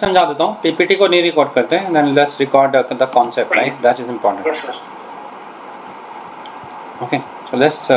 समझा देता हूँ, पीपीटी को नहीं रिकॉर्ड करते हैं, then let's record the concept, right, that is important. Okay, so let's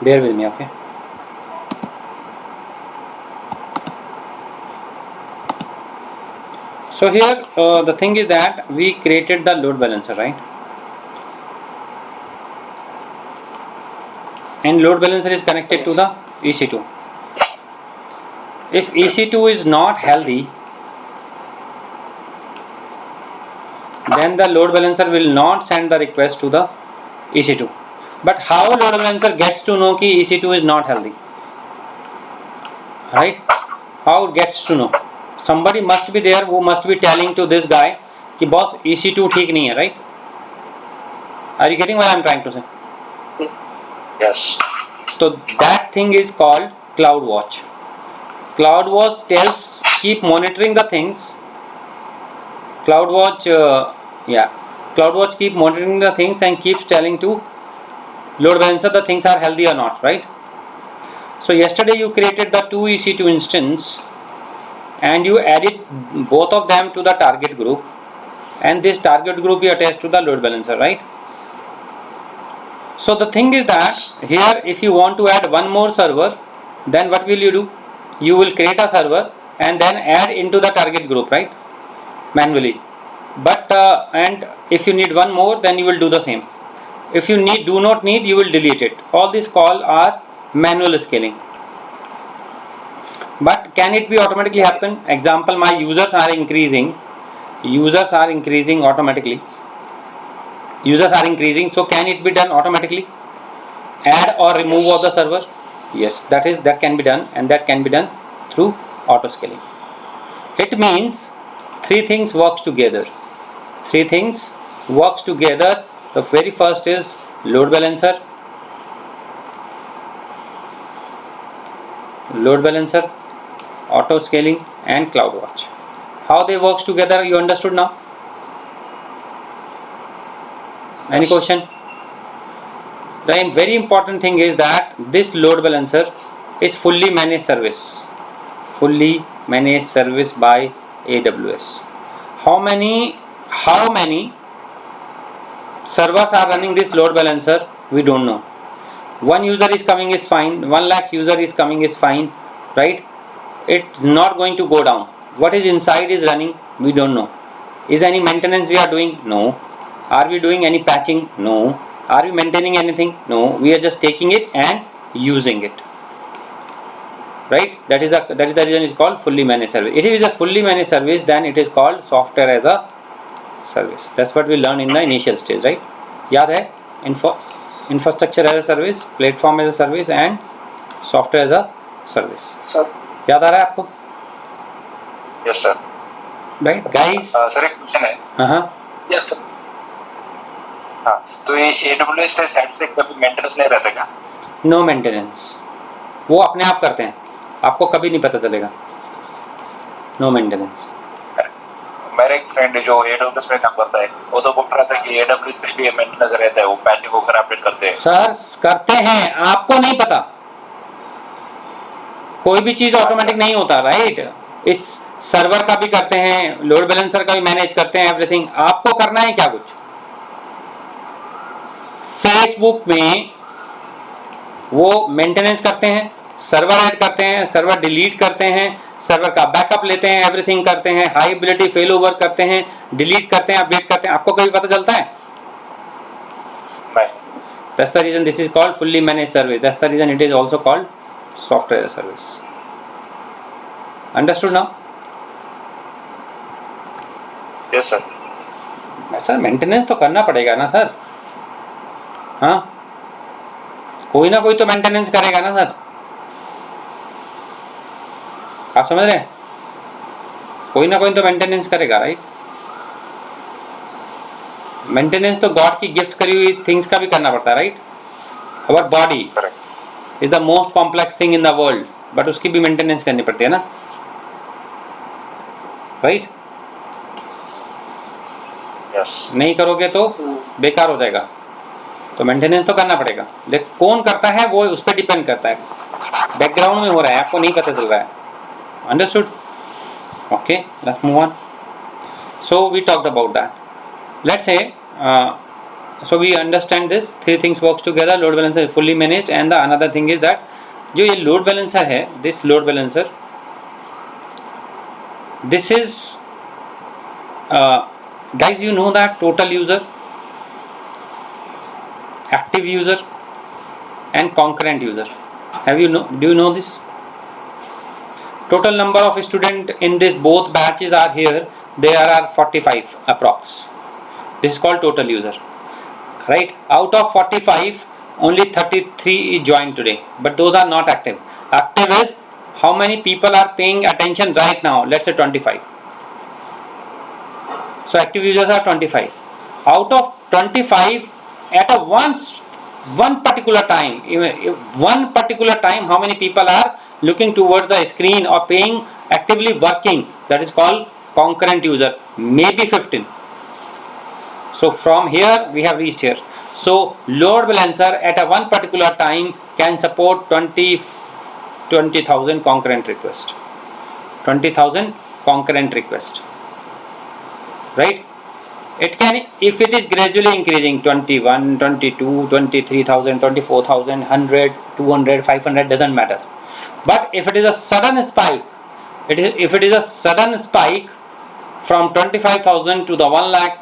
bear with me, okay. So here the thing is that we created the load balancer, right, and load balancer is connected to the EC2. If EC2 is not healthy, then the load balancer will not send the request to the EC2. But how load balancer gets to know कि EC2 is not healthy, right? How it gets to know? Somebody must be there who must be telling to this guy कि boss EC2 ठीक नहीं है, right? Are you getting what I am trying to say? Yes. So that thing is called CloudWatch. CloudWatch tells, keep monitoring the things. CloudWatch keep monitoring the things and keeps telling to load balancer the things are healthy or not, right? So yesterday you created the two EC2 instance and you added both of them to the target group, and this target group you attach to the load balancer, right? So the thing is that here if you want to add one more server, then what will you do? You will create a server and then add into the target group, right, manually. But and if you need one more, then you will do the same. If you do not need, you will delete it. All these call are manual scaling. But can it be automatically happen? Example, my users are increasing automatically. Users are increasing, so can it be done automatically? Add or remove of the server? Yes, that can be done, and that can be done through auto scaling. It means three things works together. The very first is load balancer, auto scaling, and CloudWatch. How they works together, you understood now? Any question? The very important thing is that this load balancer is fully managed service by AWS. How many servers are running this load balancer? We don't know. One user is coming is fine, 1 lakh user is coming is fine, right? It's not going to go down. What is inside is running? We don't know. Is any maintenance we are doing? No. Are we doing any patching? No. Are we maintaining anything? No. We are just taking it and using it, right? That is the reason it's called fully managed service. If it is a fully managed service, then it is called software as a service. That's what we learn in the initial stage, right? याद है? Infrastructure as a service, platform as a service, and software as a service. Sir. याद आ रहा है आपको? Yes sir. Right, guys? Sir एक question है. हाँ. Yes sir. हाँ, तो ये AWS से साइड से कभी मेंटेनेंस नहीं रहता क्या? नो मेंटेनेंस, वो अपने आप करते हैं, आपको कभी नहीं पता चलेगा. No maintenance. मेरा एक फ्रेंड जो AWS में काम करता है, वो तो बोल रहा था कि AWS पे भी मेंटेनेंस रहता है, वो पैचेज को अपडेट करते हैं. सर करते हैं, आपको नहीं पता. कोई भी चीज ऑटोमेटिक नहीं होता, राइट? इस सर्वर का भी करते हैं, लोड बैलेंसर का भी मैनेज करते हैं, एवरीथिंग. आपको करना है क्या कुछ? फेसबुक में वो मेंटेनेंस करते हैं, सर्वर ऐड करते हैं, सर्वर डिलीट करते हैं, सर्वर का बैकअप लेते हैं, एवरीथिंग करते हैं, हाई एबिलिटी फेल ओवर करते हैं, डिलीट करते हैं, अपडेट करते हैं. आपको कभी पता चलता है? That's the reason this is called fully managed service. That's the reason it is also called software as a service. Understood now? Yes sir. Sir maintenance तो करना पड़ेगा ना सर. हाँ, कोई ना कोई तो मेंटेनेंस करेगा ना सर. आप समझ रहे हैं? कोई ना कोई तो मेंटेनेंस करेगा, राइट? मेंटेनेंस तो गॉड की गिफ्ट करी हुई थिंग्स का भी करना पड़ता है, right? Our body correct. Is the most complex thing in the world, but उसकी भी मेंटेनेंस करनी पड़ती है ना, राइट? यस। नहीं करोगे तो बेकार हो जाएगा, तो मेंटेनेंस तो करना पड़ेगा। लेकिन कौन करता है वो उस पर डिपेंड करता है, बैकग्राउंड में हो रहा है, आपको नहीं पता चल रहा है। Understood? Okay, let's move on. So we talked about that. Let's say so we understand this three things works together, load balancer is fully managed, and the another thing is that जो ये load balancer है, this load balancer, this is guys, you know that total user, active user and concurrent user, have you know, do you know this? Total number of student in this both batches are here, there are 45 approx. This is called total user, right? Out of 45 only 33 is joined today, but those are not active. Active is how many people are paying attention right now, let's say 25. So active users are 25. Out of 25, at a one particular time, one particular time, how many people are looking towards the screen or paying, actively working, that is called concurrent user, maybe 15. So from here we have reached here. So load balancer at a one particular time can support 20,000 concurrent requests. 20,000 concurrent requests, right? It can, if it is gradually increasing, 21, 22, 23,000, 24,000, 100, 200, 500, doesn't matter. But if it is a sudden spike, if it is a sudden spike from 25,000 to the 1 lakh,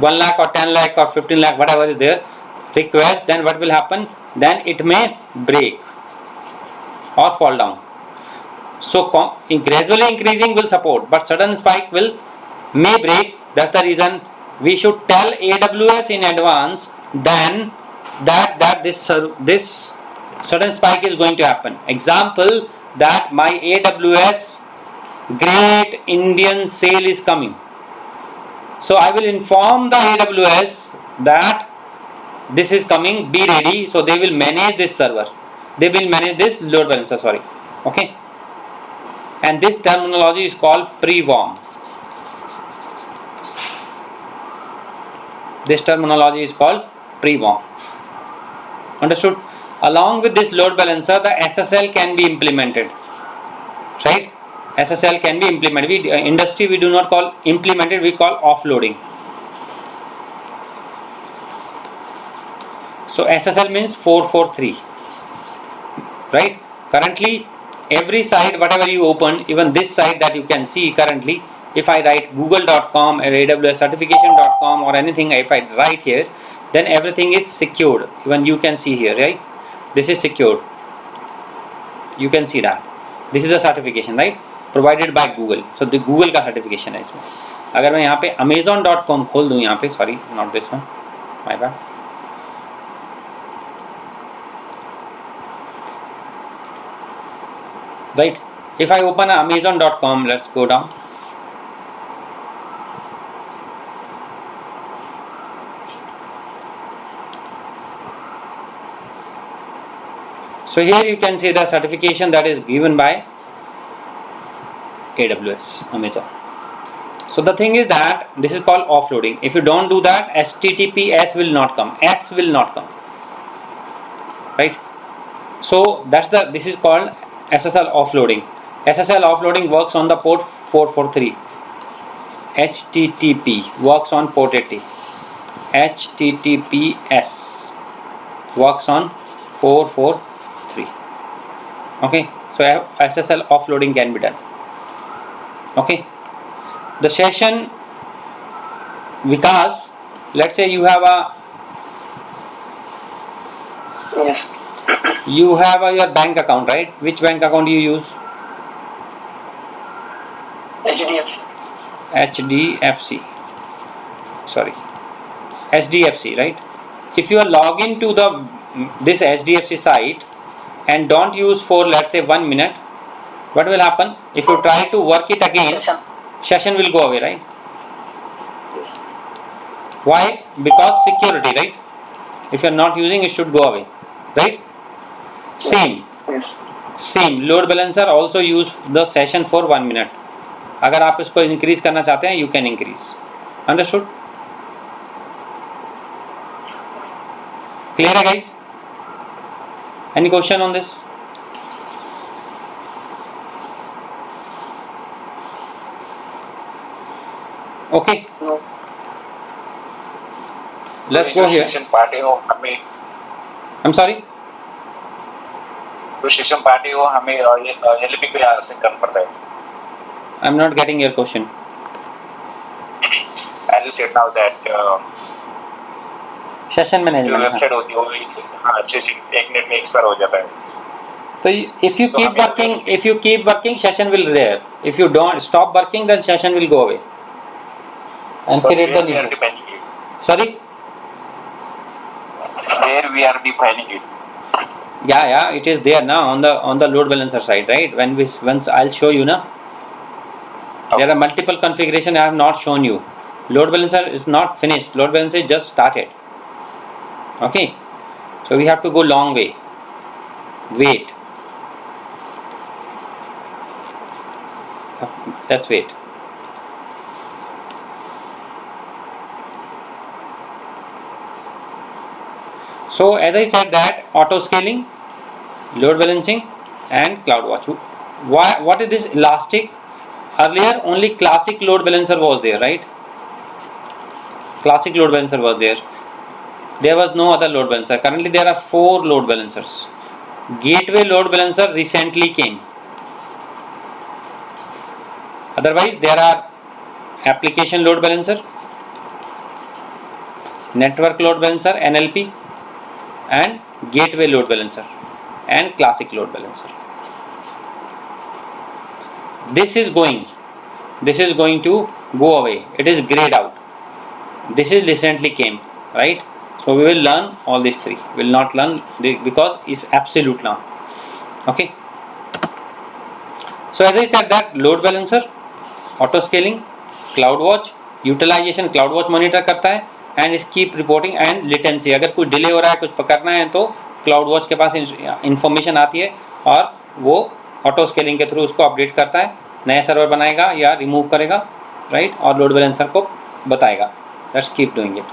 1 lakh or 10 lakh or 15 lakh, whatever is there, request, then what will happen? Then it may break or fall down. So gradually increasing will support, but sudden spike may break. That's the reason we should tell AWS in advance then that this sudden spike is going to happen. Example, that my AWS Great Indian Sale is coming. So I will inform the AWS that this is coming, be ready. So they will manage this server, they will manage this load balancer, sorry. Okay, and this terminology is called pre-warm. This terminology is called pre-warm. Understood? Along with this load balancer, the SSL can be implemented, right? SSL can be implemented. Industry we do not call implemented, we call offloading. So SSL means 443, right? Currently every site whatever you open, even this site that you can see currently, if I write google.com or AWS certification.com or anything, if I write here, then everything is secured. Even you can see here, right? This is secured. You can see that. This is the certification, right? Provided by Google. So the Google का certification है इसमें. अगर मैं यहाँ पे amazon.com खोल दूँ यहाँ पे, sorry, not this one, my bad. Right? If I open amazon.com, let's go down. So here you can see the certification that is given by AWS, Amazon. So the thing is that this is called offloading. If you don't do that, HTTPS will not come. S will not come. Right? So that's this is called SSL offloading. SSL offloading works on the port 443. HTTP works on port 80. HTTPS works on 443. Okay, so SSL offloading can be done. Okay, the session, Vikas, let's say you have your bank account, right? Which bank account you use? HDFC. Sorry, SDFC, right? If you are log into this SDFC site and don't use for, let's say, 1 minute, what will happen? If you try to work it again, session will go away, right? Why? Because security, right? If you are not using, it should go away, right? Same. Yes. Same load balancer also use the session for 1 minute. अगर आप इसको increase करना चाहते हैं, you can increase. Understood? Clear है guys? Any question on this? Okay, No. Let's go here. Session party हो हमें I am sorry. तो सेशन पार्टी हो हमें एलपी पे आसिंग करना पड़ता है. I am not getting your question. As you said now that session जो मैनेजमेंट. वेबसाइट होती है वो हाँ अच्छे से 1 मिनट में एक्सपायर हो जाता है. तो if you keep working session will rare. If you don't stop working then session will go away and create the new. Sorry. There we are defining it. Yeah, it is there now on the load balancer side, right? Once I'll show you now. There are multiple configuration I have not shown you. Load balancer is not finished. Load balancer is just started. Okay, so we have to go long way. Wait. Let's wait. So as I said that auto scaling, load balancing and CloudWatch. What is this elastic? Earlier only classic load balancer was there, right? Classic load balancer was there. There was no other load balancer. Currently there are 4 load balancers. Gateway load balancer recently came. Otherwise there are application load balancer, network load balancer NLP, and gateway load balancer and classic load balancer. This is going to go away. It is grayed out. This is recently came, right? So we will learn all these 3. We will not learn because it's absolute now. Okay, so as I said that load balancer, auto scaling, CloudWatch, utilization CloudWatch monitor करता है and keep reporting and latency. अगर कुछ delay हो रहा है, कुछ पकड़ना है, तो CloudWatch के पास इंफॉर्मेशन आती है और वो ऑटो स्केलिंग के थ्रू उसको अपडेट करता है, नया सर्वर बनाएगा या रिमूव करेगा, राइट? और लोड बैलेंसर को बताएगा. Let's keep doing it.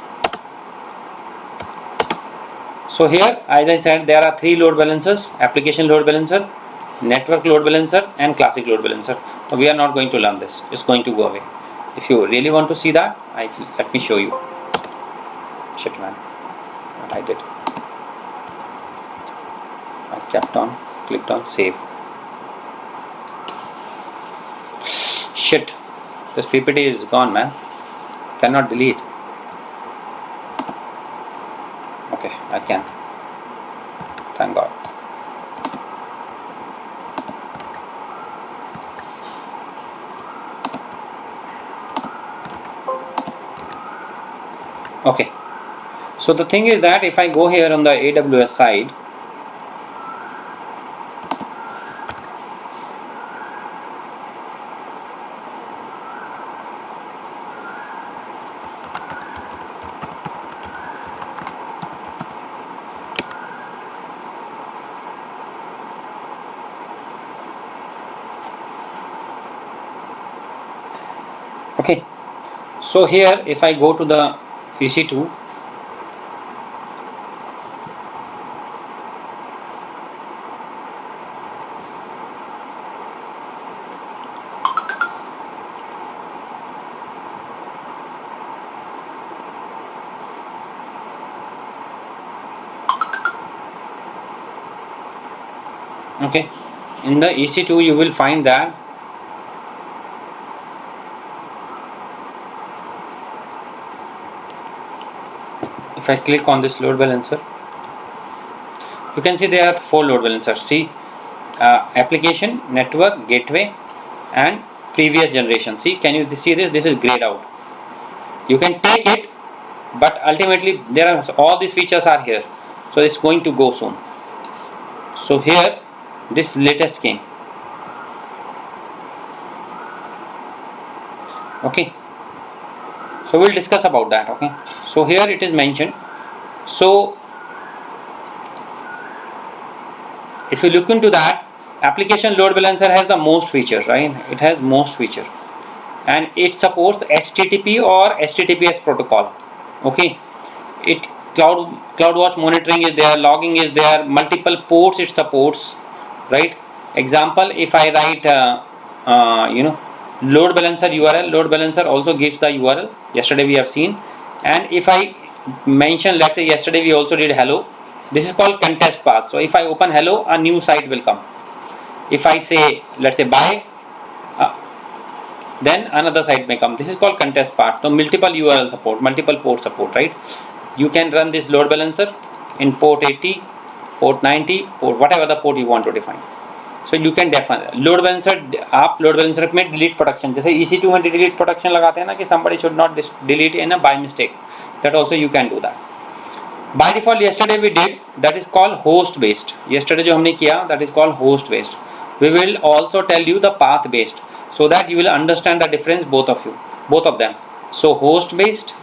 So here as I said there are 3 load balancers: application load balancer, network load balancer and classic load balancer. So we are not going to learn this. It's going to go away. If you really want to see that, let me show you. Shit man, what I did, I clicked on save. Shit, this PPT is gone man, cannot delete. Okay, I can, thank God. Okay, so the thing is that if I go here on the AWS side, okay, so here if I go to the EC2, okay, in the EC2 you will find that if I click on this load balancer, you can see there are 4 load balancers. See, application, network, gateway and previous generation. See, can you see this? This is grayed out. You can take it, but ultimately there are all these features are here, so it's going to go soon. So here this latest came. Okay, So we'll discuss about that. Okay, so here it is mentioned. So if you look into that, application load balancer has the most features, right? It has most feature, and it supports HTTP or HTTPS protocol. Okay, it CloudWatch monitoring is there, logging is there, multiple ports it supports, right? Example, if I write load balancer URL, load balancer also gives the URL. Yesterday we have seen. And if I mention, let's say yesterday we also did hello, this is called contest path. So if I open hello, a new site will come. If I say, let's say bye, then another site may come. This is called contest path. So multiple URL support, multiple port support, right? You can run this load balancer in port 80, port 90, port whatever the port you want to define. So you can define load balancer. आप load balancer में delete protection, जैसे EC2 में delete protection लगाते हैं ना कि somebody should not delete in a by mistake, that also you can do that. By default yesterday we did, that is called host based. Yesterday जो हमने किया, that is called host based. We will also tell you the path based, so that you will understand the difference, both of them. So host based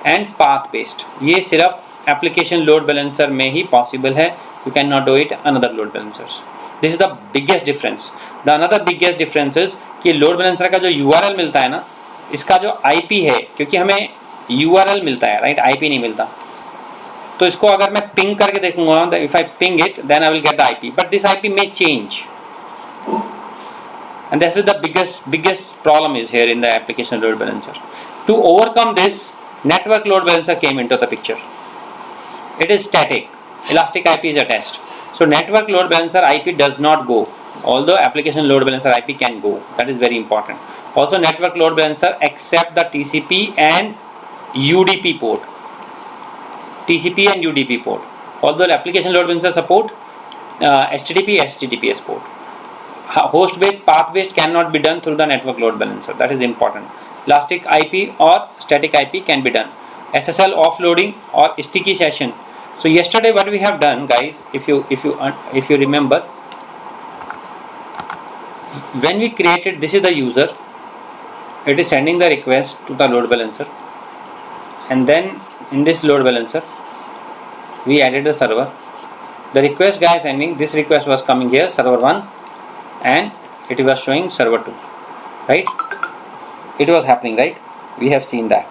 and path based, ये सिर्फ application load balancer में ही possible है. You cannot do it another load balancers. This is the biggest difference. The another biggest difference is कि load balancer का जो URL मिलता है ना, इसका जो IP है, क्योंकि हमें URL मिलता है, right? IP नहीं मिलता. तो इसको अगर मैं पिंग करके देखूंगा, if I ping it, then I will get the IP. But this IP may change. And that's the biggest problem is here in the application load balancer. To overcome this, network load balancer came into the picture. It is static. Elastic IP is attached. So network load balancer IP does not go, although application load balancer IP can go. That is very important. Also network load balancer accept the TCP and UDP port. TCP and UDP port. Although application load balancer support HTTP, HTTPS port. Host based, path based cannot be done through the network load balancer. That is important. Elastic IP or static IP can be done. SSL offloading or sticky session. So yesterday what we have done, guys, if you remember, when we created, this is the user, it is sending the request to the load balancer, and then in this load balancer we added the server. The request guy is sending, this request was coming here, server 1, and it was showing server 2, right? It was happening, right? We have seen that.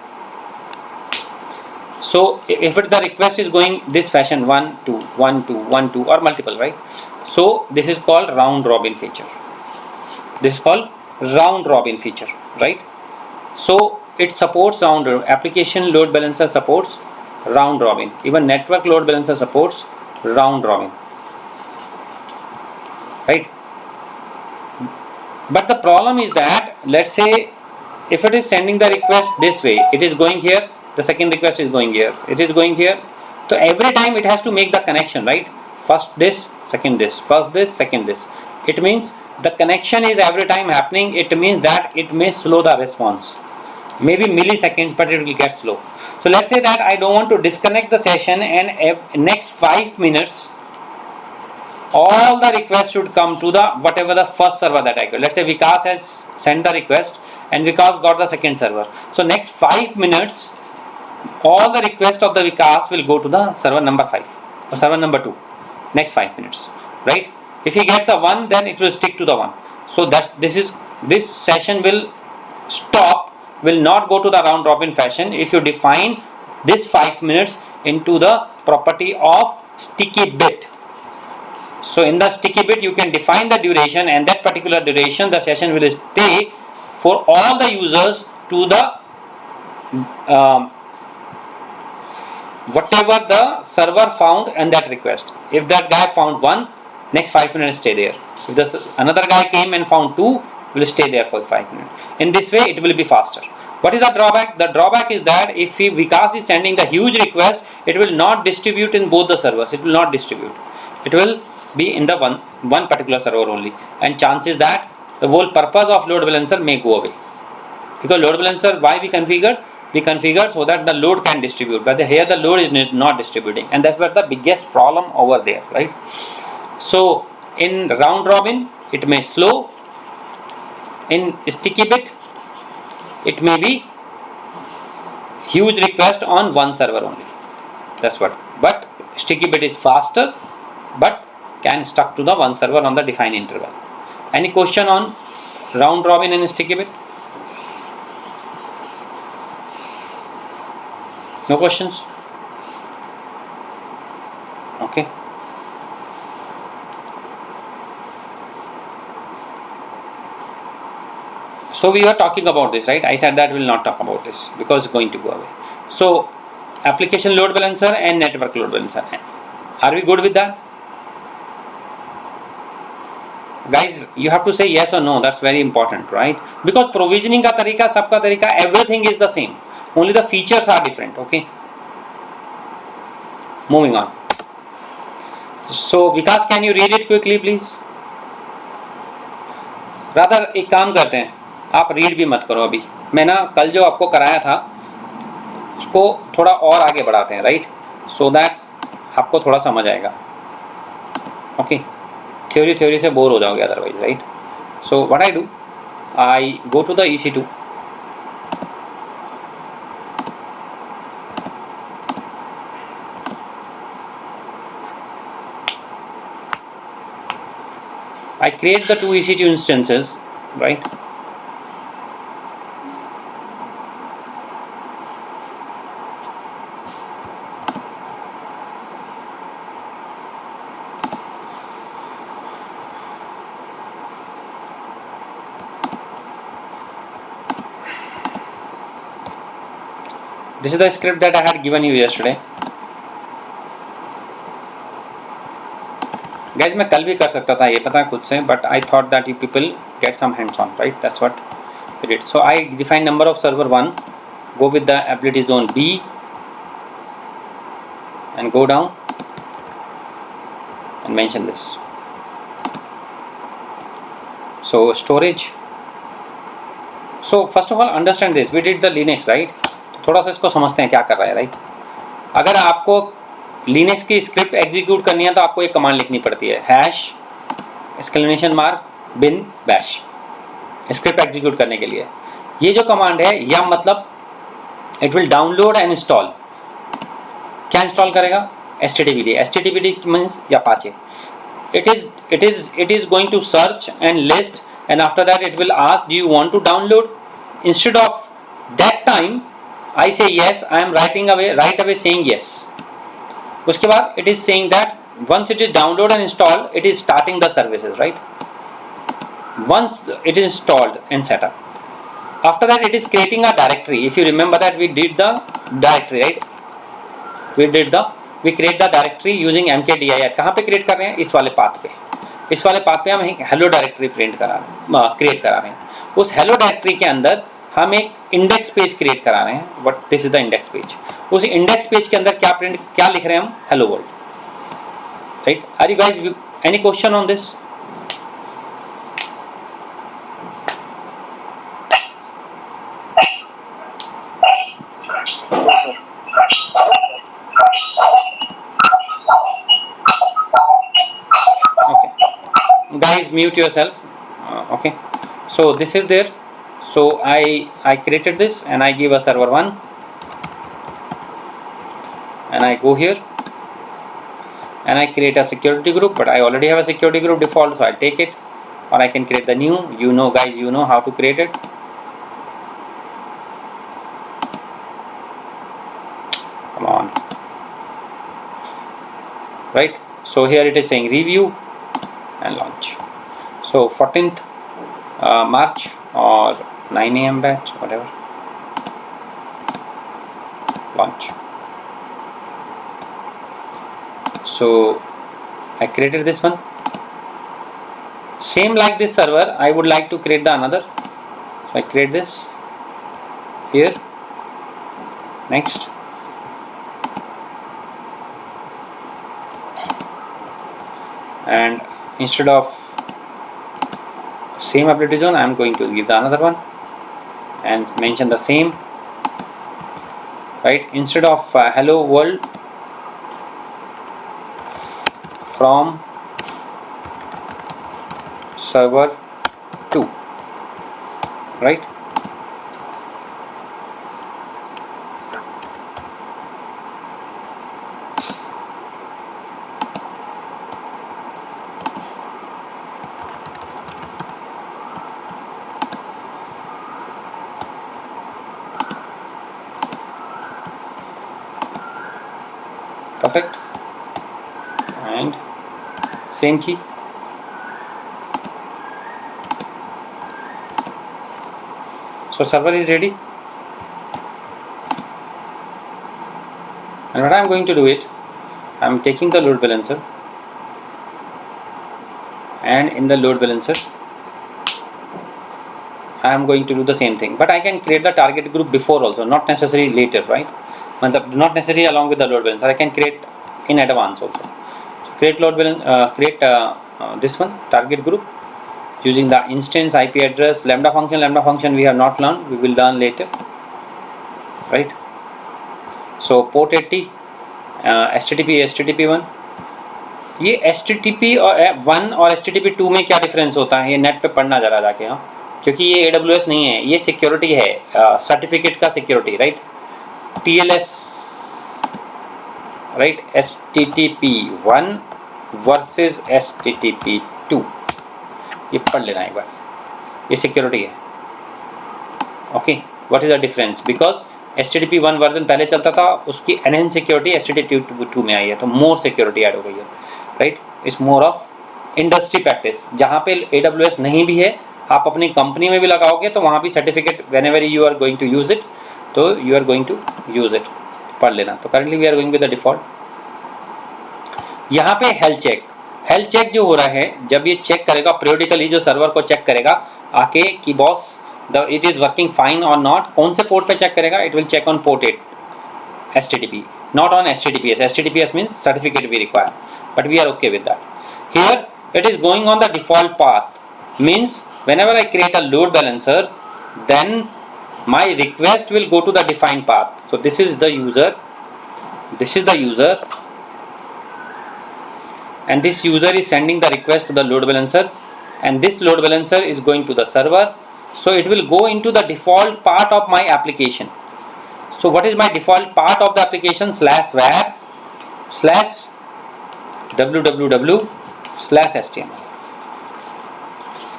So if the request is going this fashion, 1 2 1 2 1 2 or multiple, right? So this is called round robin feature. This is called round robin feature, right? So it supports round, application load balancer supports round robin, even network load balancer supports round robin, right? But the problem is that, let's say if it is sending the request this way, it is going here, the second request is going here, it is going here. So every time it has to make the connection, right? First this, second this, first this, second this. It means the connection is every time happening. It means that it may slow the response, maybe milliseconds, but it will get slow. So let's say that I don't want to disconnect the session, and next 5 minutes all the requests should come to the whatever the first server that I got. Let's say Vikas has sent the request and Vikas got the second server. So next 5 minutes all the requests of the Vikas will go to the server number 5 or server number 2, next 5 minutes, right? If he gets the 1, then it will stick to the 1. So this session will stop, will not go to the round robin fashion if you define this 5 minutes into the property of sticky bit. So in the sticky bit you can define the duration, and that particular duration the session will stay for all the users to the whatever the server found and that request. If that guy found 1, next 5 minutes stay there. If another guy came and found 2, will stay there for 5 minutes. In this way it will be faster. What is the drawback? The drawback is that if Vikas is sending the huge request, it will not distribute in both the servers. It will not distribute. It will be in the one particular server only, and chances that the whole purpose of load balancer may go away. Because load balancer, why we configured so that the load can distribute, but here the load is not distributing, and that's where the biggest problem over there, right? So in round robin it may slow, in sticky bit it may be huge request on one server only. That's what. But sticky bit is faster, but can stuck to the one server on the defined interval. Any question on round robin and sticky bit? No questions? Okay. So we were talking about this, right? I said that we will not talk about this because it's going to go away. So application load balancer and network load balancer. Are we good with that? Guys, you have to say yes or no. That's very important, right? Because provisioning का तरीका, सबका तरीका, everything is the same. Only the features are different. Okay. Moving on. So Vikas, can you read it quickly, please? Rather एक काम करते हैं, आप read भी मत करो अभी. मैं ना कल जो आपको कराया था उसको थोड़ा और आगे बढ़ाते हैं, राइट? सो दैट आपको थोड़ा समझ आएगा. ओके. थ्योरी से बोर हो जाओगे otherwise, right? So what I do, I go to the EC2. I create the two EC2 instances, right? This is the script that I had given you yesterday. Guys, मैं कल भी कर सकता था ये, पता है खुद से, but I thought that you people get some hands on, right? That's what we did. So I define number of server 1, go with the ability zone B and go down and mention this. So storage. So first of all understand this, we did the Linux, right? तो थोड़ा सा इसको समझते हैं क्या कर रहा है, right? अगर आपको लिनक्स की स्क्रिप्ट एग्जीक्यूट करनी है तो आपको एक कमांड लिखनी पड़ती है, #bin bash, स्क्रिप्ट एग्जीक्यूट करने के लिए. ये जो कमांड है यह मतलब it will download and install. क्या इंस्टॉल करेगा? HTTPD means Apache. It is going to search and list and after that it will ask do you want to download. Instead of that time I say yes, I am right away saying yes. उसके बाद it is saying that once it is downloaded and installed, it is starting the services, right? Once it is installed and set up, after that it is creating a directory. If you remember that we did the directory, right? We create the directory using mkdir. कहाँ पे create कर रहे हैं? इस वाले path पे हम hello directory create करा रहे हैं. उस hello directory के अंदर हम एक इंडेक्स पेज क्रिएट करा रहे हैं. But this is the index page. उस इंडेक्स पेज के अंदर क्या लिख रहे हैं हम? Hello world, right? Are you guys any question on this? Okay guys, mute yourself. Okay, so this is there. So I created this and I give a server 1 and I go here and I create a security group, but I already have a security group default, so I take it, or I can create the new. You know guys, you know how to create it. Come on, right? So here it is saying review and launch. So 14th March or 9 AM batch, whatever. Launch. So I created this one. Same like this server, I would like to create the another. So I create this here. Next. And instead of same ability zone, I am going to give the another one and mention the same, right? Instead of hello world from server 2, right? perfect, and same key. So server is ready, and what I am going to do it, I am taking the load balancer, and in the load balancer I am going to do the same thing, but I can create the target group before also, not necessarily later, right? Not necessarily along with the load balancer, I can create in advance also. So create load balance, create this one, target group, using the instance IP address. Lambda function we have not learned, we will learn later, right? So port 80, HTTP1, ये HTTP और 1 और HTTP 2 में क्या difference होता है, ये net पे पढ़ना जरा जाके, हाँ, क्योंकि ये AWS नहीं है, ये सिक्योरिटी है, सर्टिफिकेट का security, right? TLS, right? HTTP1 versus HTTP2, ये पढ़ लेना एक बार, ये सिक्योरिटी है, okay? What is the difference? Because HTTP1 version पहले चलता था, उसकी एनहेंस सिक्योरिटी HTTP2 में आई है, तो मोर सिक्योरिटी ऐड हो गई है, right? It's more of industry practice, जहाँ पे AWS नहीं भी है, आप अपनी कंपनी में भी लगाओगे तो वहाँ भी certificate whenever you are going to use it, तो you are going to use it, पढ़ लेना। तो currently we are going with the default. यहाँ पे हेल्थ चेक जो हो रहा है, जब ये चेक करेगा पीरियडिकली, जो सर्वर को चेक करेगा आके कि boss it is working fine और नॉट, कौन से पोर्ट पे चेक करेगा? It will check on port 8 HTTP, not on HTTPS. HTTPS means certificate we require, but we are okay with that. Here it is going on the default path, means whenever I create a load balancer, then my request will go to the defined path. So this is the user, and this user is sending the request to the load balancer, and this load balancer is going to the server, so it will go into the default part of my application. So what is my default part of the application? /var /www/html.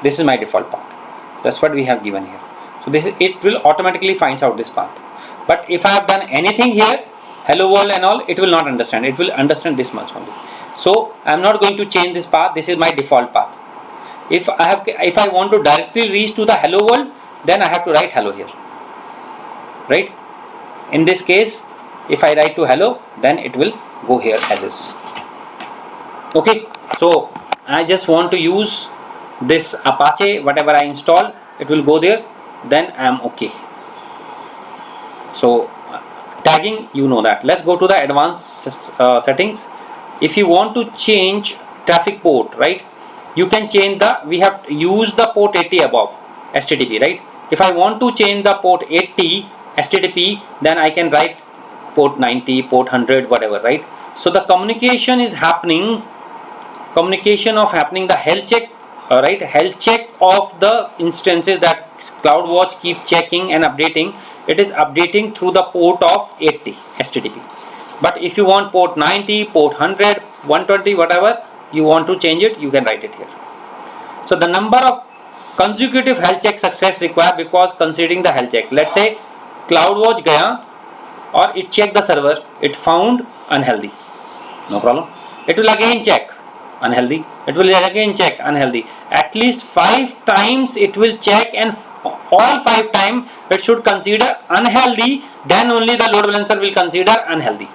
This is my default path. That's what we have given here. So this is, it will automatically finds out this path. But if I have done anything here, hello world and all, it will not understand. It will understand this much only. So I am not going to change this path. This is my default path. If I want to directly reach to the hello world, then I have to write hello here, right? In this case, if I write to hello, then it will go here as is. Okay, so I just want to use this Apache, whatever I install, it will go there, then I am okay. So tagging, you know that. Let's go to the advanced settings. If you want to change traffic port, right, you can change the, we have used the port 80 above HTTP, right? If I want to change the port 80 HTTP, then I can write port 90, port 100, whatever, right? So the communication is happening, the health check, right? Health check of the instances that CloudWatch keep checking and updating. It is updating through the port of 80 HTTP. But if you want port 90, port 100, 120, whatever you want to change it, you can write it here. So the number of consecutive health check success required, because considering the health check, let's say CloudWatch gaya or it checked the server, it found unhealthy, no problem, it will again check unhealthy, it will again check unhealthy, at least 5 times it will check, and all 5 times it should consider unhealthy, then only the load balancer will consider unhealthy.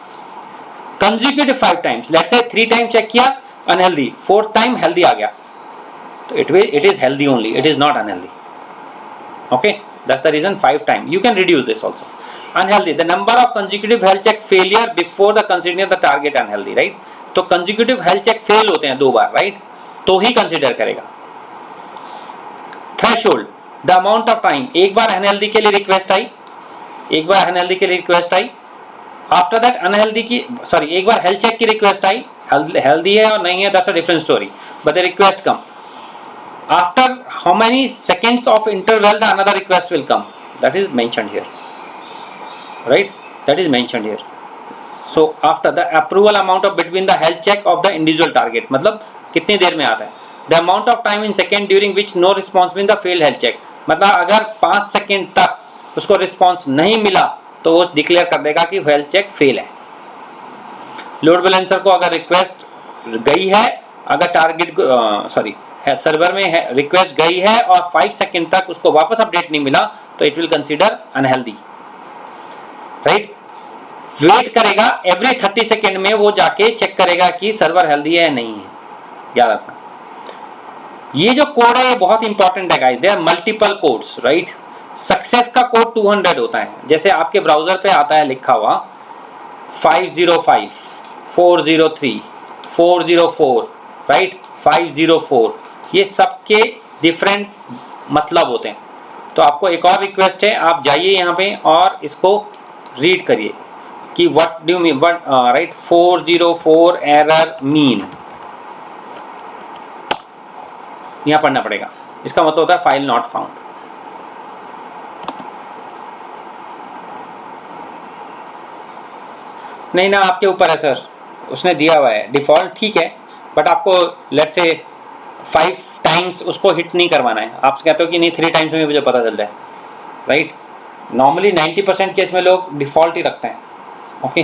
Consecutive 5 times, let's say 3 times check kiya unhealthy, 4th time healthy aa gaya, it is healthy only, it is not unhealthy. Okay, that's the reason 5 times. You can reduce this also. Unhealthy, the number of consecutive health check failure before the considering the target unhealthy, right? तो consecutive health check fail होते हैं 2 बार, right? तो ही consider करेगा. Threshold, the amount of time, एक बार unhealthy के लिए request I, after that unhealthy की, sorry, एक बार health check की request आई, healthy है और नहीं है, that's a different story, but the request come. After how many seconds of interval the another request will come, that is mentioned here, right? That is mentioned here. So after the approval amount of between the health check of the individual target, मतलब कितनी देर में आता है, the amount of time in second during which no response means the failed health check, मतलब अगर 5 second तक उसको response नहीं मिला तो वो डिक्लेयर कर देगा कि हेल्थ चेक फेल है. लोड बैलेंसर को अगर रिक्वेस्ट गई है, अगर टारगेट सॉरी सर्वर में है रिक्वेस्ट गई है और 5 सेकंड तक उसको वापस अपडेट नहीं मिला तो it will consider unhealthy, right. Wait करेगा, एवरी 30 सेकंड में वो जाके चेक करेगा कि सर्वर हेल्दी है या नहीं है, याद रखना। ये जो कोड है ये बहुत इंपॉर्टेंट है guys, there are multiple codes, right. Success का कोड 200 होता है, जैसे आपके ब्राउजर पे आता है लिखा हुआ 505 403 404, राइट, 504, ये सबके डिफरेंट मतलब होते हैं। तो आपको एक और रिक्वेस्ट है, आप जाइए यहाँ पे और इसको रीड करिए कि what do mean, what, right, 404 error mean, यहाँ पढ़ना पड़ेगा। इसका मतलब होता है फाइल नॉट फाउंड। नहीं ना, आपके ऊपर है सर, उसने दिया हुआ है डिफ़ॉल्ट, ठीक है, बट आपको लेट्स से 5 टाइम्स उसको हिट नहीं करवाना है। आप कहते हो कि नहीं 3 टाइम्स में मुझे पता चल जाए, राइट। नॉर्मली 90% केस में लोग डिफ़ॉल्ट ही रखते हैं, ओके।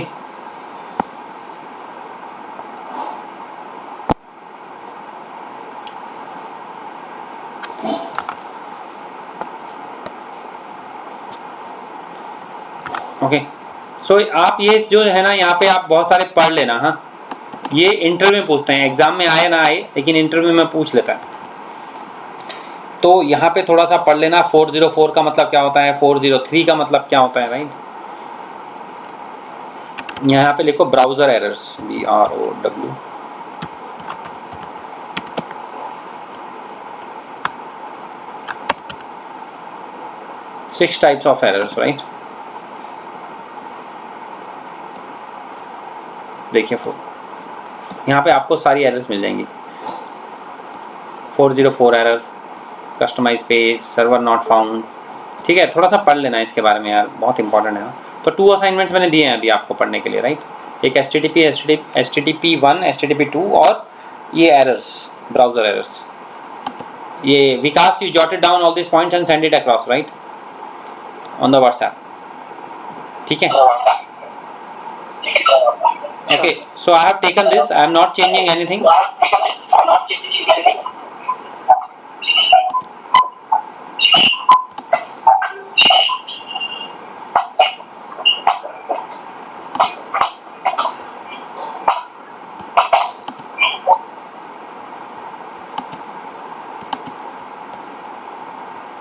ओके, सो आप ये जो है ना यहाँ पे आप बहुत सारे पढ़ लेना, हाँ, ये इंटरव्यू में पूछते हैं, एग्जाम में आए ना आए, लेकिन इंटरव्यू में पूछ लेता है। तो यहाँ पे थोड़ा सा पढ़ लेना, 404 का मतलब क्या होता है, 403 का मतलब क्या होता है, राइट। यहाँ पे लिखो browser errors, BROW, six types of errors, right. देखिए यहाँ पे आपको सारी एरर्स मिल जाएंगी, 404 error, customize page, server not found, ठीक है। थोड़ा सा पढ़ लेना इसके बारे में यार, बहुत इंपॉर्टेंट है। तो 2 असाइनमेंट्स मैंने दिए हैं अभी आपको पढ़ने के लिए, राइट। एक HTTP1, HTTP2 और ये एरर्स, ब्राउजर एरर्स। ये Vikas, you jotted down all this points and send it across, right, on the WhatsApp, ठीक है। Okay, so I have taken this, I am not changing anything.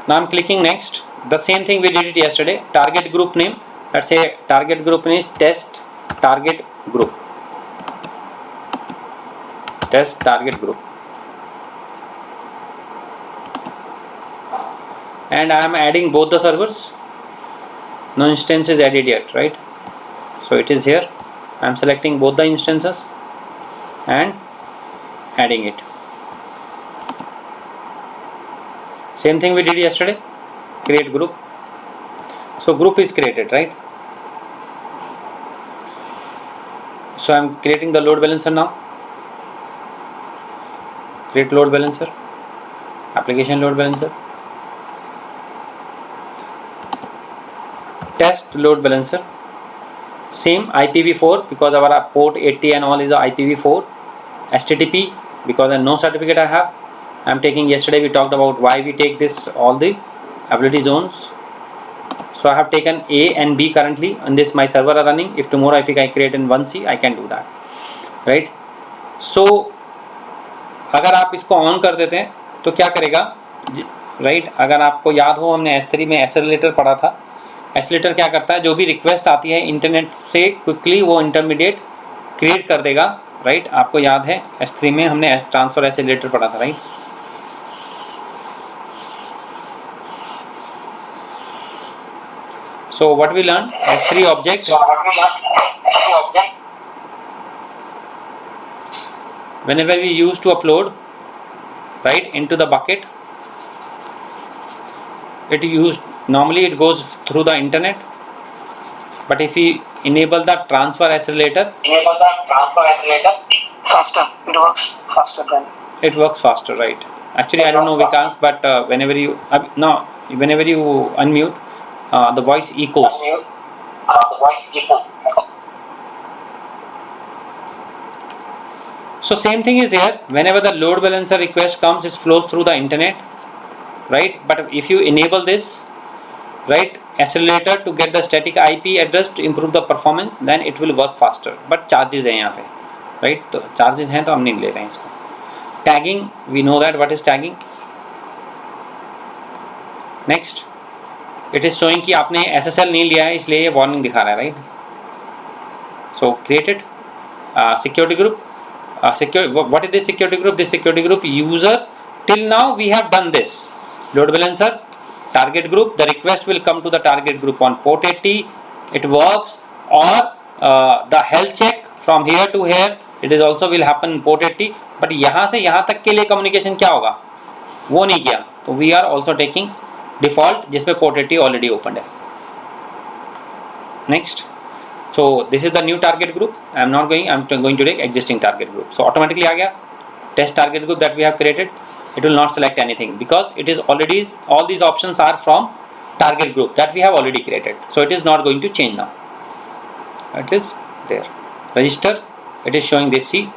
Now I am clicking next. The same thing we did it yesterday. Target group name. Let's say target group name is test target group. Test target group. And I am adding both the servers. No instance is added yet, right? So it is here. I am selecting both the instances and adding it. Same thing we did yesterday. Create group. So group is created, right? So I am creating the load balancer now. Create load balancer. Application load balancer. Test load balancer. Same IPv4 because our port 80 and all is a IPv4. HTTP because no certificate I have. I am taking, yesterday we talked about why we take this, all the ability zones. So I have taken A and B currently on this my server are running. If tomorrow if I create in 1C I can do that, right? So अगर आप इसको on कर देते हैं तो क्या करेगा, right? अगर आपको याद हो हमने S3 में एक्सेलरेटर पढ़ा था। एक्सेलरेटर क्या करता है, जो भी रिक्वेस्ट आती है इंटरनेट से क्विकली वो इंटरमीडिएट क्रिएट कर देगा, राइट? आपको याद है S3 में हमने ट्रांसफर एक्सेलरेटर पढ़ा था, right? So what we learned, S3 object, whenever we use to upload, right, into the bucket, it used, normally it goes through the internet, but if we enable the transfer accelerator, faster, it works faster than. It works faster, right? Actually I don't know Vikas, but whenever you unmute, the voice echoes. So same thing is there. Whenever the load balancer request comes, it flows through the internet, right? But if you enable this, right, accelerator to get the static IP address to improve the performance, then it will work faster. But charges है यहाँ पे, right? तो charges हैं तो हम नहीं ले रहे हैं इसको. Tagging, we know that what is tagging. Next, it is showing कि आपने SSL नहीं लिया है इसलिए ये warning दिखा रहा है, right? So create it. Security group. What is this security group? This security group user. Till now we have done this. Load balancer, target group. The request will come to the target group on port 80. It works. Or the health check from here to here. It is also will happen in port 80. But यहाँ से यहाँ तक के लिए communication क्या होगा? वो नहीं किया. तो we are also taking default जिसमें port 80 already opened है. Next. So this is the new target group. I'm going to take existing target group. So automatically आ गया. Test target group that we have created. It will not select anything because it is already, all these options are from target group that we have already created. So it is not going to change now. It is there. Register. It is showing this C,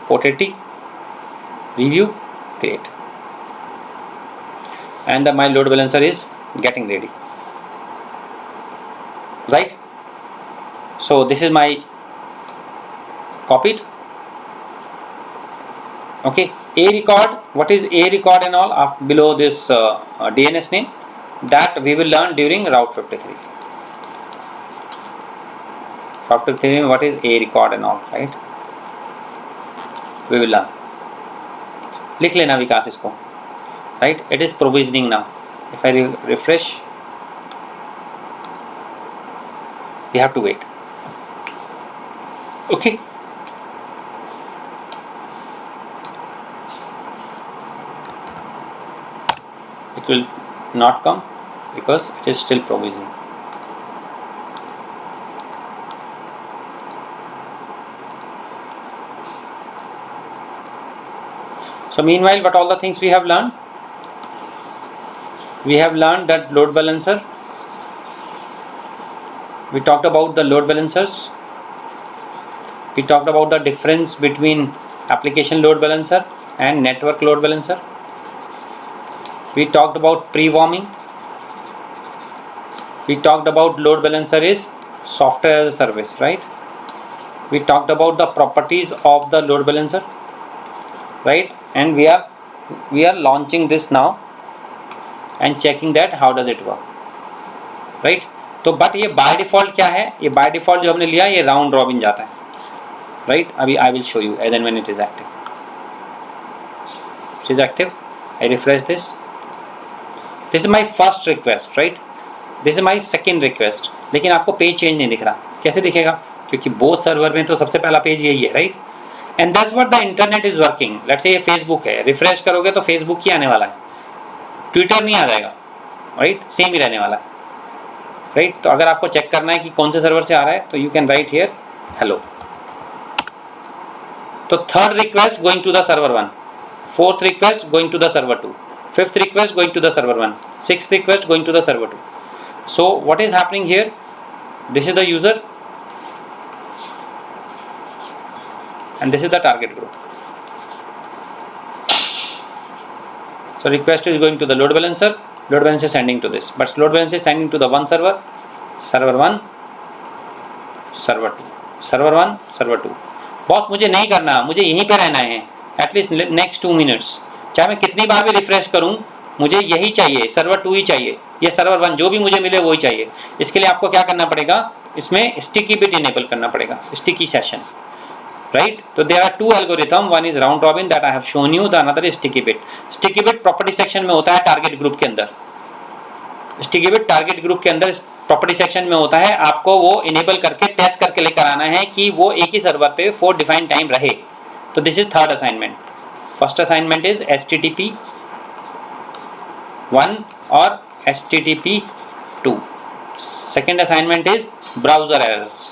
port 80, review, create. And my load balancer is getting ready. Right? So this is my copied. Okay, A record. What is A record and all below this DNS name? That we will learn during Route 53. Route 53, what is A record and all, right? We will learn. लिख लेना विकास इसको. Right? It is provisioning now. If I refresh, we have to wait. Okay. It will not come because it is still provisioning. So meanwhile, what all the things we have learned? We have learned that load balancer. We talked about the load balancers. We talked about the difference between application load balancer and network load balancer. We talked about pre-warming. We talked about load balancer is software as a service, right? We talked about the properties of the load balancer, right? And we are launching this now and checking that how does it work, right? तो but ये by default क्या है? ये by default जो हमने लिया ये round robin जाता है, राइट? अभी I will show you as and when it is active. It is active. I refresh this. This is my first request, right? This is my second request. लेकिन आपको page change नहीं दिख रहा. कैसे दिखेगा? क्योंकि बोथ सर्वर में तो सबसे पहला पेज यही है, right? And that's what the internet is working. Let's say ये फेसबुक है. रिफ्रेश करोगे तो फेसबुक ही आने वाला है, ट्विटर नहीं आ जाएगा, राइट? सेम ही रहने वाला है, राइट? तो अगर आपको चेक करना है कि कौन से सर्वर से आ रहा है तो you can write here hello. तो third request going to the server 1, fourth request going to the server 2, fifth request going to the server 1, sixth request going to the server 2. So what is happening here? This is the user and this is the target group. So request is going to the load balancer. Load balancer is sending to this, but load balancer is sending to the one server, server 1, server 2, server 1, server 2. Boss मुझे नहीं करना, मुझे यहीं पे रहना है at least next 2 minutes. चाहे मैं कितनी बार भी रिफ्रेश करूं, मुझे यही चाहिए, सर्वर 2 ही चाहिए, ये सर्वर 1 जो भी मुझे मिले वही चाहिए. इसके लिए आपको क्या करना पड़ेगा? इसमें स्टिकी बिट इनेबल करना पड़ेगा, sticky session, right? So there are two algorithm. One is round robin that I have shown you. The another is sticky bit. Sticky bit property section में होता है target group के अंदर. Sticky bit target group के अंदर property section में होता है. आपको वो enable करके test करके लेकर आना है कि वो एक ही सर्वर पे for defined time रहे. तो this is third assignment. First assignment is HTTP 1 और HTTP 2. Second assignment is browser errors.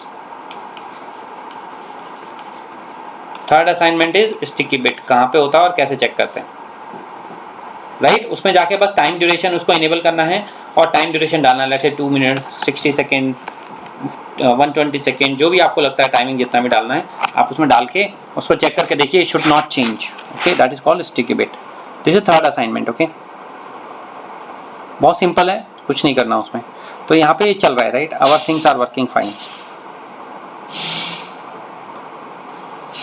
Third assignment is sticky bit. कहाँ पे होता है और कैसे चेक करते हैं, राइट? उसमें जाके बस टाइम ड्यूरेशन उसको इनेबल करना है और टाइम ड्यूरेशन डालना है. Let's say 2 minute 60 second 120 second, जो भी आपको लगता है टाइमिंग जितना भी डालना है आप उसमें डाल के उसको चेक करके देखिए, it should not change. Okay, that is called sticky bit. This is third assignment. Okay, बहुत सिंपल है, कुछ नहीं करना उसमें। तो यहाँ पे चल रहा है, right, our things are working fine,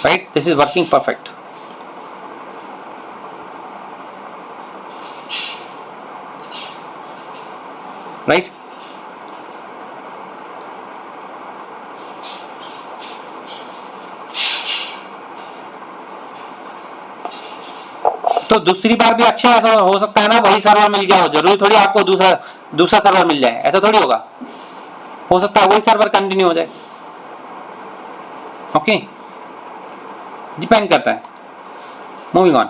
right, this is working perfect. Right, तो दूसरी बार भी अच्छा ऐसा हो सकता है ना, वही सर्वर मिल गया हो, जरूरी थोड़ी आपको दूसरा सर्वर मिल जाए, ऐसा थोड़ी होगा। हो सकता है वही सर्वर कंटिन्यू हो जाए। ओके, डिपेंड करता है। Moving on.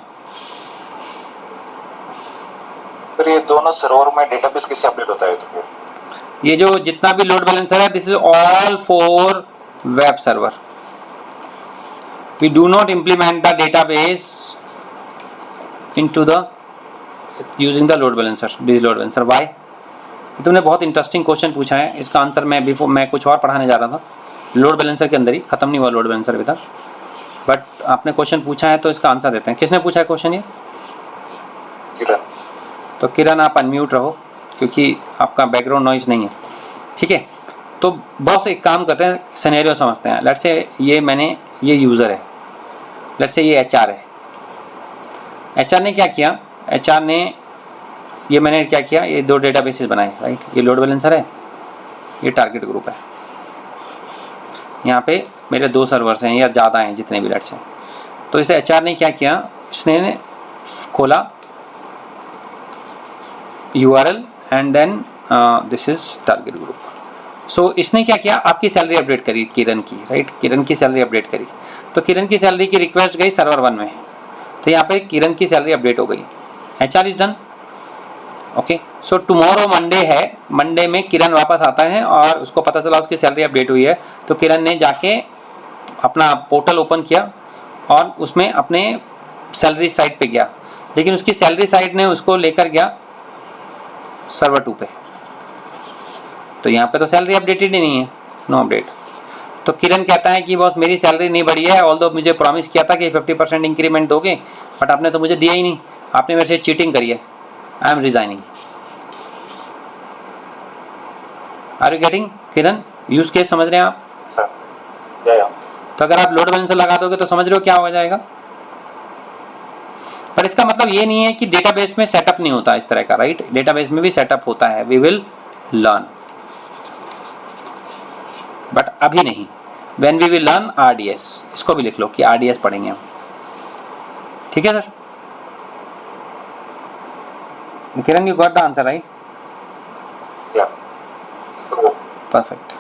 फिर ये दोनों सर्वर में डेटाबेस कैसे अपडेट होता है? तो फिर ये जो जितना भी लोड बैलेंसर है, this is all for web server. We do not implement the database into the using the load balancer, this load balancer. Why? तुमने बहुत इंटरेस्टिंग क्वेश्चन पूछा है, इसका आंसर मैं कुछ और पढ़ाने जा रहा था लोड बैलेंसर के अंदर ही, खत्म नहीं हुआ लोड बैलेंसर अभी तक, बट आपने क्वेश्चन पूछा है तो इसका आंसर देते हैं। किसने पूछा है क्वेश्चन ये? किरण। तो किरण आप अनम्यूट रहो, क्योंकि आपका बैकग्राउंड नॉइज नहीं है, ठीक है। तो बस एक काम करते हैं, सिनेरियो समझते हैं। लेट्स से ये यूज़र है, लेट्स से ये एचआर है। एचआर ने क्या किया? एचआर ने मैंने क्या किया, ये दो डेटाबेसेस बनाए, राइट। ये लोड बैलेंसर है, ये टारगेट ग्रुप है। यहाँ पे मेरे 2 सर्वर्स हैं या ज़्यादा हैं, जितने भी लेट्स हैं। तो इसे एचआर ने क्या किया, इसने खोला URL and then this is target group. So इसने क्या किया, आपकी सैलरी अपडेट करी किरण की, राइट। किरण की सैलरी अपडेट करी, तो किरण की सैलरी की रिक्वेस्ट गई सर्वर 1 में, तो यहाँ पे किरण की सैलरी अपडेट हो गई। HR is done. Okay, so tomorrow Monday है, मंडे में किरण वापस आता है और उसको पता चला उसकी सैलरी अपडेट हुई है, तो किरण ने जाके अपना पोर्टल ओपन किया और उसमें अपने सैलरी साइट पे गया, लेकिन उसकी सैलरी साइट ने उसको लेकर गया सर्वर 2 पे। तो यहाँ पे तो सैलरी अपडेटेड ही नहीं है, नो अपडेट। तो किरण कहता है कि बॉस मेरी सैलरी नहीं बढ़ी है, ऑल्दो मुझे प्रॉमिस किया था कि 50% इंक्रीमेंट दोगे, बट आपने तो मुझे दिया ही नहीं, आपने मेरे से चीटिंग करी है, I am resigning. Are you getting Kiran? Use case समझ रहे हैं आप? तो अगर आप लोड बैलेंसर लगा दोगे तो समझ रहे हो क्या हो जाएगा। पर इसका मतलब ये नहीं है कि डेटाबेस में सेटअप नहीं होता इस तरह का, राइट। डेटाबेस में भी सेटअप होता है, वी विल लर्न, बट अभी नहीं। When we will learn RDS, इसको भी लिख लो कि RDS पढ़ेंगे हम, ठीक है sir. Kiran, you got the answer right? Perfect.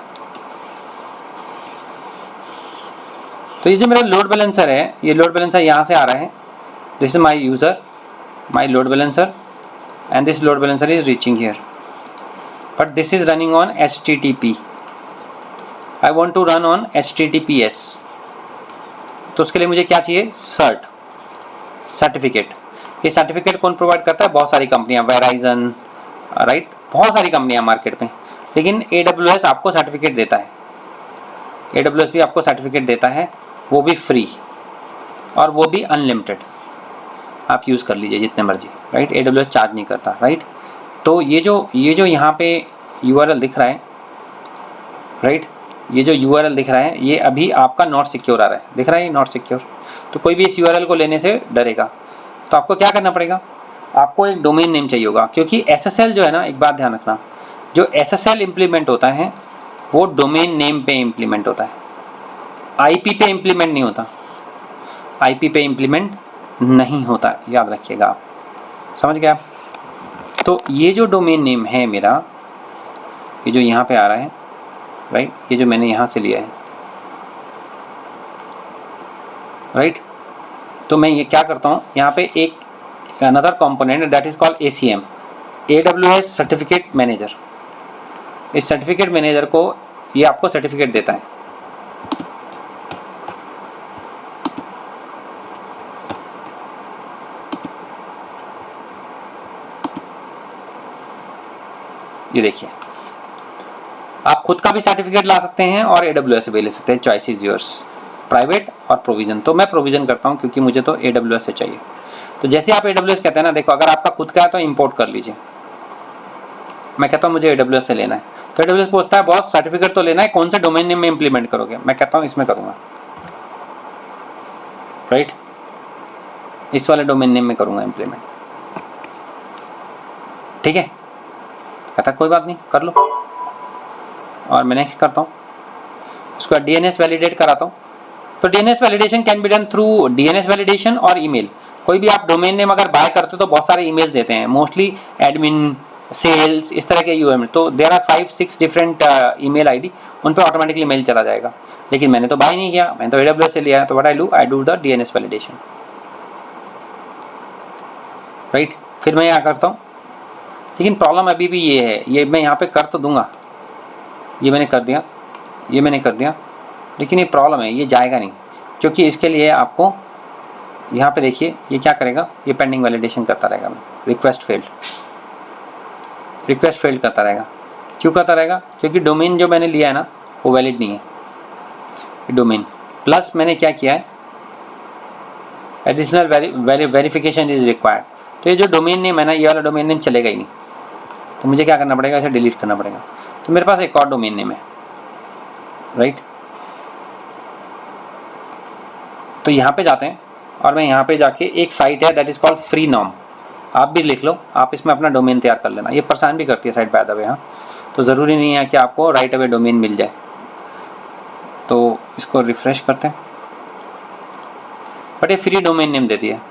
तो ये जो मेरा लोड बैलेंसर है, ये लोड बैलेंसर यहाँ से आ रहा है, this is my user, my load balancer, and this load balancer is reaching here, but this is running on HTTP। I want to run on HTTPS। तो उसके लिए मुझे क्या चाहिए? सर्टिफिकेट। ये सर्टिफिकेट कौन प्रोवाइड करता है? बहुत सारी कंपनियां, वेराइजन, राइट, बहुत सारी कंपनियां मार्केट में, लेकिन AWS आपको सर्टिफिकेट देता है। AWS भी आपको सर्टिफिकेट देता है, वो भी फ्री और वो भी अनलिमिटेड, आप यूज़ कर लीजिए जितने मर्जी, राइट। AWS चार्ज नहीं करता, राइट। तो ये जो यहाँ पे URL दिख रहा है, राइट, ये जो URL दिख रहा है, ये अभी आपका नॉट सिक्योर आ रहा है, दिख रहा है नॉट सिक्योर। तो कोई भी इस URL को लेने से डरेगा, तो आपको क्या करना पड़ेगा, आपको एक डोमेन नेम चाहिए होगा, क्योंकि SSL जो है ना, एक बात ध्यान रखना, जो SSL इम्प्लीमेंट होता है वो डोमेन नेम पे इम्प्लीमेंट होता है, IP पे इम्प्लीमेंट नहीं होता, IP पे इम्प्लीमेंट नहीं होता, याद रखिएगा आप, समझ गए आप। तो ये जो डोमेन नेम है मेरा, ये जो यहाँ पे आ रहा है, राइट, ये जो मैंने यहाँ से लिया है, राइट, तो मैं ये क्या करता हूँ, यहाँ पे एक another component that is called ACM, AWS certificate manager. इस सर्टिफिकेट मैनेजर को, ये आपको सर्टिफिकेट देता है, ये देखिए, आप खुद का भी सर्टिफिकेट ला सकते हैं और AWS से भी ले सकते हैं, चॉइस इज योर्स, प्राइवेट और प्रोविजन। तो मैं प्रोविजन करता हूँ क्योंकि मुझे तो AWS से चाहिए। तो जैसे आप AWS कहते हैं ना, देखो अगर आपका खुद का है तो इंपोर्ट कर लीजिए। मैं कहता हूँ मुझे AWS से लेना है, तो AWS पूछता है बॉस सर्टिफिकेट तो लेना है, कौन से डोमेन नेम में इंप्लीमेंट करोगे? मैं कहता हूँ इसमें करूँगा, राइट, इस वाले डोमेन नेम में करूँगा इंप्लीमेंट, ठीक है। कहता कोई बात नहीं कर लो, और मैं नेक्स्ट करता हूँ। उसके बाद DNS वैलिडेट कराता हूँ। तो DNS validation can be done through DNS validation और ईमेल। कोई भी आप डोमेन नेम अगर बाय करते हो तो बहुत सारे ईमेल देते हैं, मोस्टली एडमिन, सेल्स, इस तरह के UML। तो there are 5-6 different email ID, उन पर ऑटोमेटिकली मेल चला जाएगा। लेकिन मैंने तो बाय नहीं किया, मैंने तो AWS से लिया है, तो what I do the DNS validation, right. फिर मैं यहाँ करता हूँ, लेकिन प्रॉब्लम अभी भी ये है, ये मैं यहाँ पे कर तो दूंगा, ये मैंने कर दिया, ये मैंने कर दिया, लेकिन ये प्रॉब्लम है, ये जाएगा नहीं, क्योंकि इसके लिए आपको यहाँ पे देखिए ये क्या करेगा, ये पेंडिंग वैलिडेशन करता रहेगा, रिक्वेस्ट फेल्ड करता रहेगा। क्यों करता रहेगा? क्योंकि डोमेन जो मैंने लिया है ना वो वैलिड नहीं है डोमेन। प्लस मैंने क्या किया है, एडिशनल वेरिफिकेशन इज रिक्वायर्ड। तो ये जो डोमेन नेम है ना, ये वाला डोमेन नेम चलेगा ही नहीं, तो मुझे क्या करना पड़ेगा, इसे डिलीट करना पड़ेगा। तो मेरे पास एक और डोमेन नेम है, राइट। तो यहाँ पे जाते हैं और मैं यहाँ पे जाके एक साइट है दैट इज कॉल्ड फ्रीनॉम, आप भी लिख लो, आप इसमें अपना डोमेन तैयार कर लेना। ये परेशान भी करती है साइट बाय द वे, हाँ, तो ज़रूरी नहीं है कि आपको राइट अवे डोमेन मिल जाए। तो इसको रिफ्रेश करते हैं, बट ये फ्री डोमेन नेम देती है,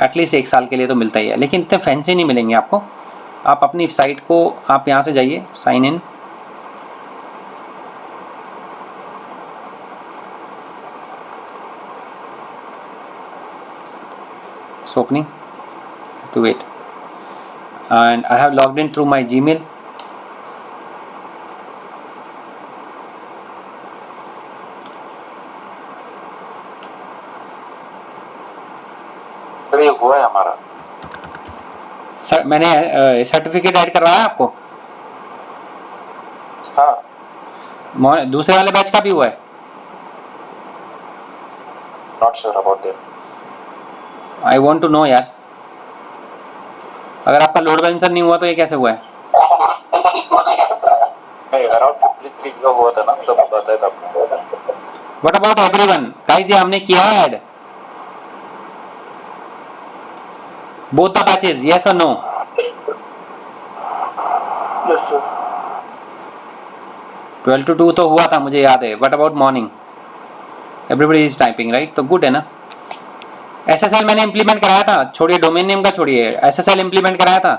एटलीस्ट 1 साल के लिए तो मिलता ही है, लेकिन इतने फैंसी नहीं मिलेंगे आपको। आप अपनी साइट को, आप यहाँ से जाइए, sign in, opening to wait, and I have logged in through my Gmail. Sir ये हुआ है हमारा। सर मैंने सर्टिफिकेट ऐड करवाया है आपको? हाँ, दूसरे वाले बैच का भी हुआ है? Not sure about that. I want to know यार, अगर आपका लोड बैलेंसर नहीं हुआ तो ये कैसे हुआ है? नहीं, अराउंड 53 का हुआ था ना, तो बताया था आपको। व्हाट अबाउट एवरीवन गाइस, ये हमने किया है add, both the batches, yes और नो? Yes, sir. 12 to 2 तो हुआ था, मुझे याद है। What about morning? Everybody is typing, right, तो गुड है ना। SSL मैंने इंप्लीमेंट कराया था, छोड़िए डोमेन नेम का, छोड़िए, SSL इंप्लीमेंट कराया था।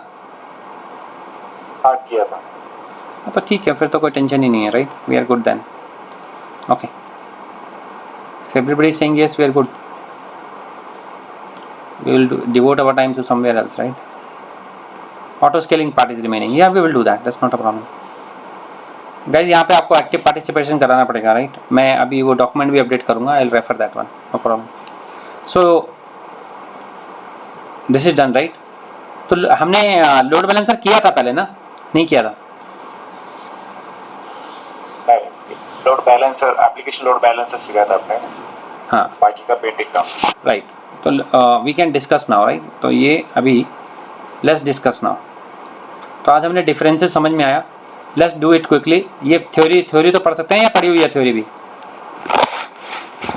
हाँ किया था। तो ठीक है, फिर तो कोई टेंशन ही नहीं है, right, we are good then. Okay, everybody is saying yes, we are good, we will devote our time to somewhere else, right. Auto scaling part is remaining, या we will do that, that's not a problem guys. यहाँ पे आपको active participation कराना पड़ेगा, right. मैं अभी वो document भी अपडेट करूँगा, I will refer that one, no problem. So this is done, right. तो हमने लोड बैलेंसर किया था पहले ना, नहीं किया था? Load balancer, application load balancer सिखाया था आपने, हाँ, बाकी का पेंटिंग काम, राइट। तो we can discuss now, right. तो ये अभी लेट्स डिस्कस नाउ। तो आज हमने डिफरेंसेस समझ में आया, लेट्स डू इट क्विकली। ये थ्योरी तो पढ़ सकते हैं या पढ़ी हुई है थ्योरी भी?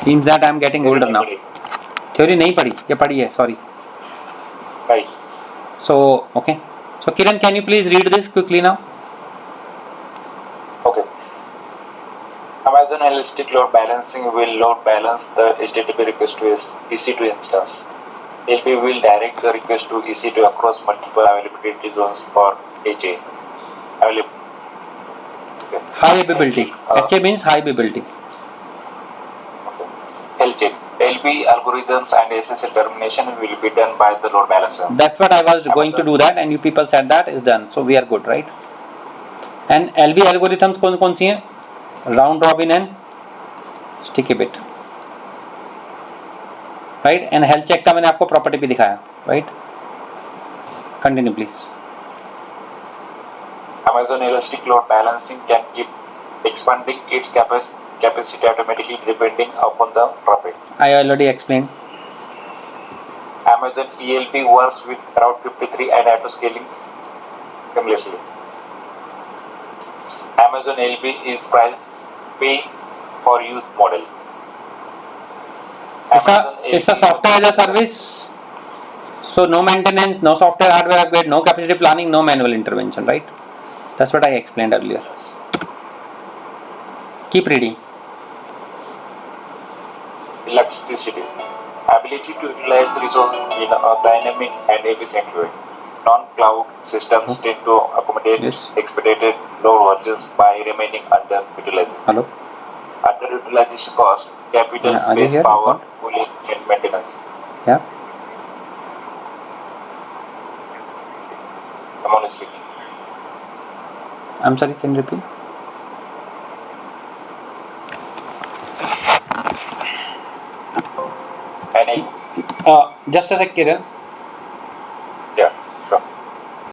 Seems that I am getting older now. Theory नहीं पढ़ी, ये पढ़ी है, sorry. Right. So, okay. So, Kiran, can you please read this quickly now? Okay. Amazon Elastic Load Balancing will load balance the HTTP request to EC2 instance. LB will direct the request to EC2 across multiple availability zones for HA. Okay. High availability. HA means high availability. Okay. LJ. LB algorithms and SSL termination will be done by the load balancer. That's what I was going to do that, and you people said that is done. So we are good, right? And LB algorithms कौन सी हैं? Round robin and sticky bit, right? And health check का मैंने आपको property भी दिखाया, right? Continue please. Amazon Elastic Load Balancing can keep expanding its capacity automatically depending upon the traffic. I already explained. Amazon ELP works with Route 53 and auto scaling seamlessly. Amazon ELP is priced pay for use model. It's a software as a service. So no maintenance, no software hardware upgrade, no capacity planning, no manual intervention, right? That's what I explained earlier. Keep reading. Elasticity. Ability to utilize resources in a dynamic and efficient way. Non-cloud systems tend to accommodate Yes. expedited load versions by remaining underutilized. Hello? Underutilization cost, capital, Yeah, Ajay space, here, power, report. cooling, and maintenance. Yeah. I'm only speaking. I'm sorry, can you repeat? And Just a sec, Kiran.